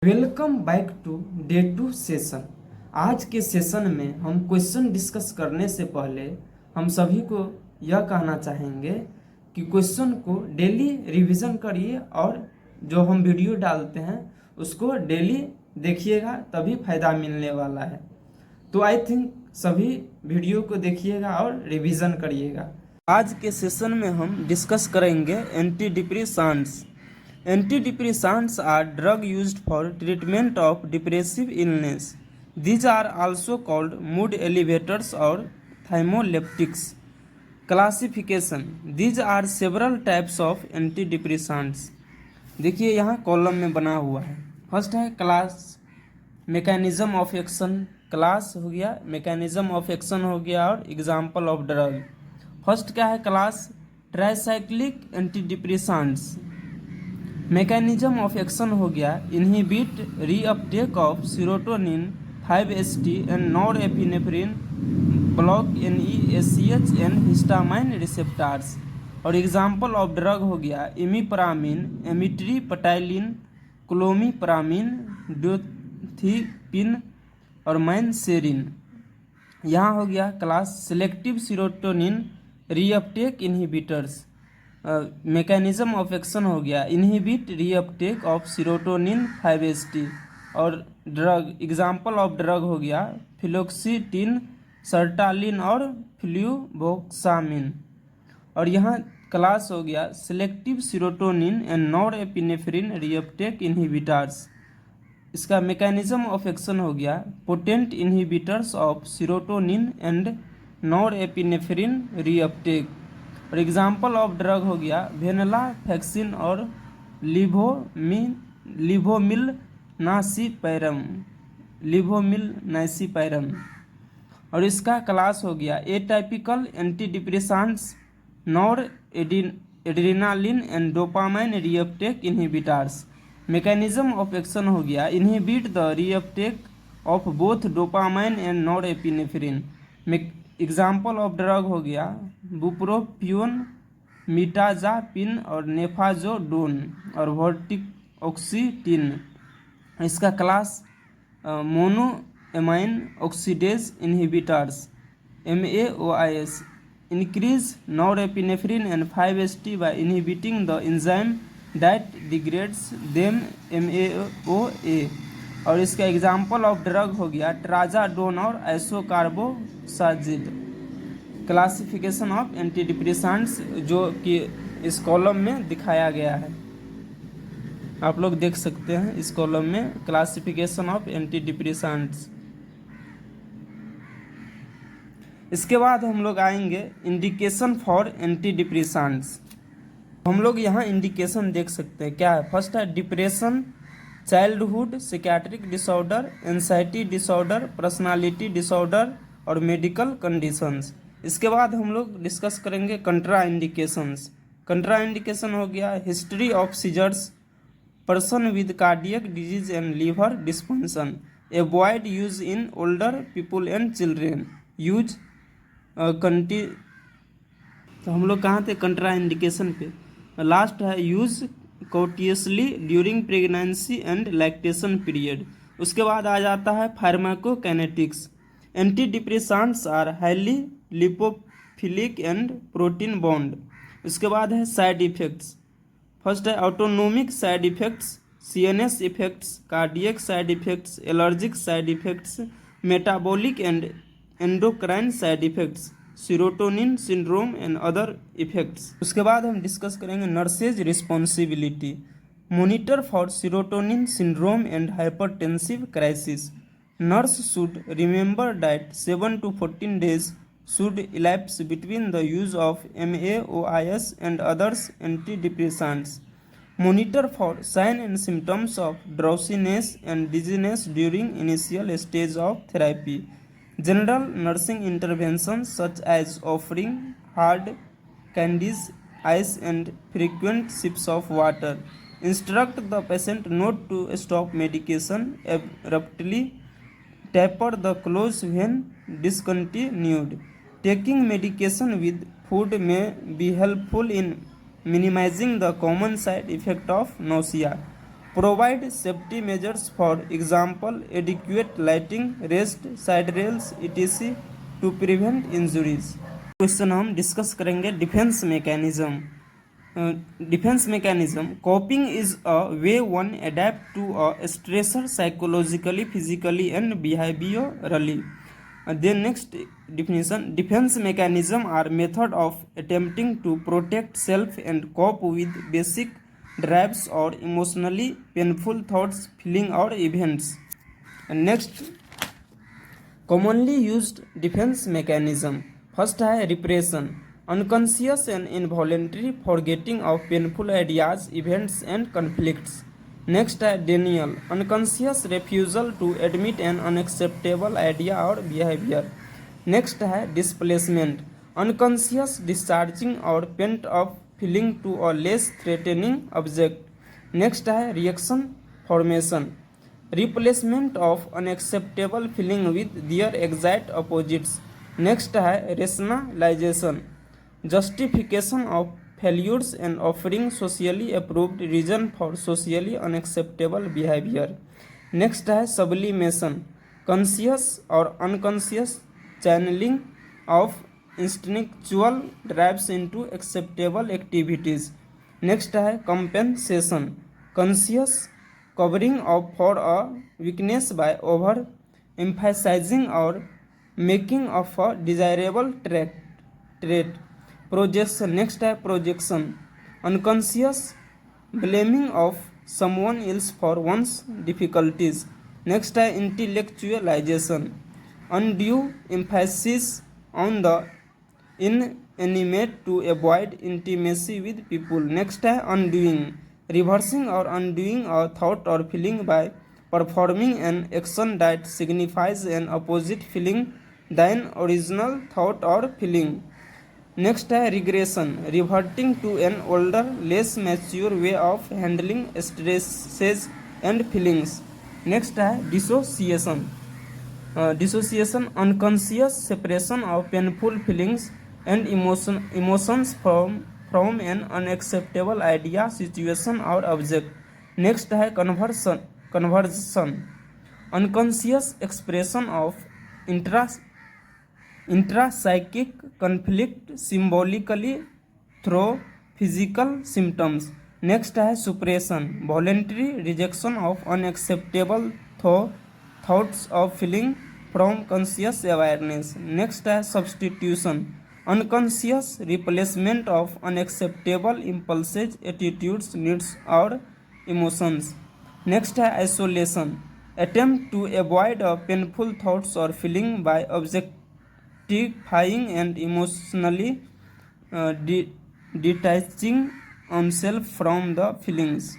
Welcome back to day 2 session. आज के session में हम क्वेश्चन डिस्कस करने से पहले हम सभी को यह कहना चाहेंगे कि क्वेश्चन को डेली रिवीजन करिए और जो हम वीडियो डालते हैं उसको डेली देखिएगा, तभी फ़ायदा मिलने वाला है। तो आई थिंक सभी वीडियो को देखिएगा और रिवीजन करिएगा। आज के सेशन में हम डिस्कस करेंगे anti depressants. Antidepressants are drugs used for treatment of depressive illness. These are also called mood elevators or thymoleptics. Classification: These are several types of antidepressants. देखिए यहाँ कॉलम में बना हुआ है। फर्स्ट है class, mechanism of action. Class हो गया, mechanism of action हो गया और एग्जाम्पल ऑफ ड्रग। फर्स्ट क्या है class? Tricyclic antidepressants. Mechanism of action हो गया inhibit reuptake of serotonin 5-HT and norepinephrine, block NESCH and histamine receptors. और एग्जाम्पल ऑफ ड्रग हो गया इमिप्रामिन, एमिट्रिपटाइलिन, क्लोमिप्रामिन, ड्योथिपिन और मैनसेरिन। यहाँ हो गया class selective serotonin reuptake inhibitors. Mechanism of action हो गया inhibit reuptake of serotonin 5-HT। और ड्रग, एग्जाम्पल ऑफ ड्रग हो गया फ्लोक्सीटिन, सर्टालिन और फ्लूवोक्सामिन। और यहाँ क्लास हो गया selective serotonin and norepinephrine reuptake inhibitors. इसका मैकेनिज्म ऑफ एक्शन हो गया potent inhibitors of serotonin and norepinephrine reuptake. और एग्जाम्पल ऑफ ड्रग हो गया वेनलाफैक्सिन और लिवोमिल नासिपैरम। और इसका क्लास हो गया atypical antidepressants, noradrenaline and dopamine reuptake inhibitors. Mechanism of action हो गया inhibit the reuptake of both dopamine and norepinephrine. Example of drug हो गया बुप्रोपियोन, मिटाजापिन और नेफाजोडोन और वर्टिऑक्सीटिन। इसका class monoamine oxidase inhibitors, MAOIs, increase norepinephrine and 5-HT by inhibiting the enzyme that degrades them, MAOA। और इसका example of drug हो गया ट्राजाडोन और आइसोकार्बोसाजिड। क्लासिफिकेशन ऑफ एंटीडिप्रेसेंट्स जो कि इस कॉलम में दिखाया गया है, आप लोग देख सकते हैं इस कॉलम में क्लासिफिकेशन ऑफ एंटीडिप्रेसेंट्स। इसके बाद हम लोग आएंगे इंडिकेशन फॉर एंटीडिप्रेसेंट्स। हम लोग यहाँ इंडिकेशन देख सकते हैं क्या है। फर्स्ट है depression, childhood psychiatric disorder, anxiety disorder, personality disorder और मेडिकल कंडीशंस। इसके बाद हम लोग डिस्कस करेंगे कंट्रा इंडिकेशंस। कंट्रा इंडिकेशन हो गया history of seizures, person with cardiac disease and liver dysfunction, avoid use in older people and children, use कंटी। तो हम लोग कहाँ थे? कंट्रा इंडिकेशन पे। लास्ट है use cautiously during pregnancy and lactation period. उसके बाद आ जाता है pharmacokinetics. Antidepressants are highly lipophilic and protein bound. उसके बाद है साइड इफेक्ट्स। फर्स्ट है autonomic side effects, CNS effects, cardiac side effects, allergic side effects, metabolic and endocrine side effects, serotonin syndrome and other effects. उसके बाद हम discuss करेंगे nurses responsibility, monitor for serotonin syndrome and hypertensive crisis. Nurse should remember that 7 to 14 days should elapse between the use of MAOIs and others antidepressants. Monitor for signs and symptoms of drowsiness and dizziness during initial stage of therapy. General nursing interventions such as offering hard candies, ice and frequent sips of water. Instruct the patient not to stop medication abruptly. Taper the close when discontinued. Taking medication with food may be helpful in minimizing the common side effect of nausea. Provide safety measures, for example adequate lighting, rest, side rails etc. to prevent injuries. Question हम discuss करेंगे defence mechanism. Defence mechanism. Coping is a way one adapt to a stressor psychologically, physically and behaviourally. Then next definition: defense mechanism are method of attempting to protect self and cope with basic drives or emotionally painful thoughts, feeling or events. And next, commonly used defense mechanism. First है repression, unconscious and involuntary forgetting of painful ideas, events and conflicts. Next है denial, unconscious refusal to admit an unacceptable idea or behavior. Next है displacement, unconscious discharging or pent up feeling to a less threatening object. Next है reaction formation, replacement of unacceptable feeling with their exact opposites. Next है rationalization, justification of failures and offering socially approved reason for socially unacceptable behavior. Next है sublimation, conscious or unconscious channeling of instinctual drives into acceptable activities. Next है compensation, conscious covering up for a weakness by over emphasizing or making of a desirable trait. Projection. Next है projection, unconscious blaming of someone else for one's difficulties. Next है intellectualization, undue emphasis on the inanimate to avoid intimacy with people. Next है undoing, reversing or undoing a thought or feeling by performing an action that signifies an opposite feeling than original thought or feeling. Next है regression, reverting to an older, less mature way of handling stresses and feelings. Next है dissociation, dissociation, unconscious separation of painful feelings and emotions from an unacceptable idea, situation or object. Next है conversion, unconscious expression of intrapsychic conflict symbolically through physical symptoms. Next है suppression, voluntary rejection of unacceptable thoughts of feeling from conscious awareness. Next है substitution, unconscious replacement of unacceptable impulses, attitudes, needs or emotions. Next है isolation, attempt to avoid a painful thoughts or feeling by objectifying and emotionally detaching oneself from the feelings.